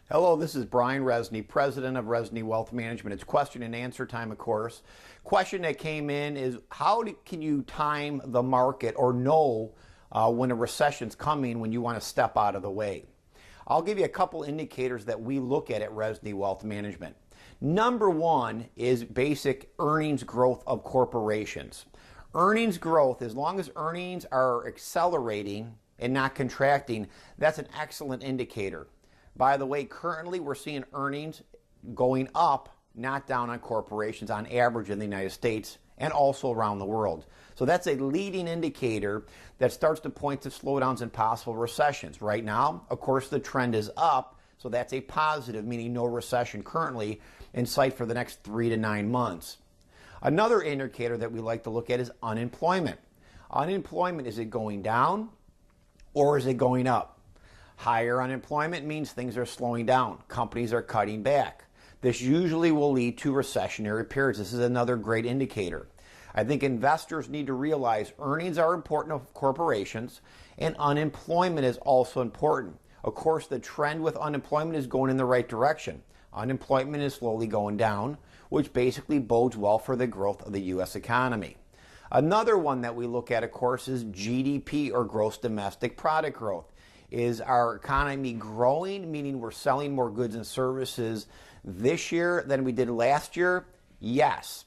Hello, this is Brian Resney, president of Resney Wealth Management. It's question and answer time, of course. Question that came in is can you time the market or know when a recession's coming when you want to step out of the way? I'll give you a couple indicators that we look at Resney Wealth Management. Number one is basic earnings growth of corporations. Earnings growth, as long as earnings are accelerating and not contracting, that's an excellent indicator. By the way, currently we're seeing earnings going up, not down on corporations on average in the United States and also around the world. So that's a leading indicator that starts to point to slowdowns and possible recessions. Right now, of course, the trend is up, so that's a positive, meaning no recession currently in sight for the next 3 to 9 months. Another indicator that we like to look at is unemployment. Unemployment, is it going down or is it going up? Higher unemployment means things are slowing down. Companies are cutting back. This usually will lead to recessionary periods. This is another great indicator. I think investors need to realize earnings are important to corporations and unemployment is also important. Of course, the trend with unemployment is going in the right direction. Unemployment is slowly going down, which basically bodes well for the growth of the U.S. economy. Another one that we look at, of course, is GDP or gross domestic product growth. Is our economy growing, meaning we're selling more goods and services this year than we did last year? Yes.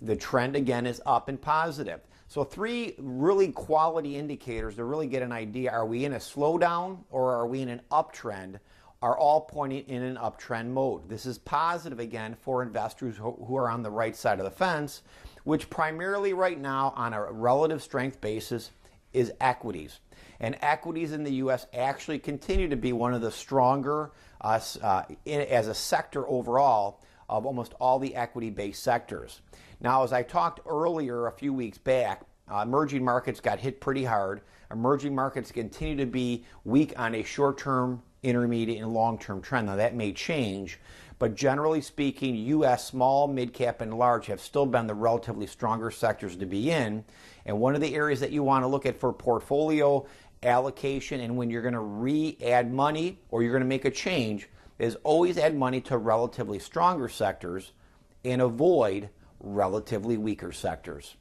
The trend again is up and positive. So 3 really quality indicators to really get an idea, are we in a slowdown or are we in an uptrend, are all pointing in an uptrend mode. This is positive again for investors who are on the right side of the fence, which primarily right now on a relative strength basis is equities. And equities in the U.S. actually continue to be one of the stronger as a sector overall of almost all the equity-based sectors. Now, as I talked earlier a few weeks back, emerging markets got hit pretty hard. Emerging markets continue to be weak on a short-term, intermediate, and long-term trend. Now, that may change, but generally speaking, U.S. small, mid-cap, and large have still been the relatively stronger sectors to be in. And one of the areas that you want to look at for portfolio allocation and when you're going to re-add money or you're going to make a change is always add money to relatively stronger sectors and avoid relatively weaker sectors.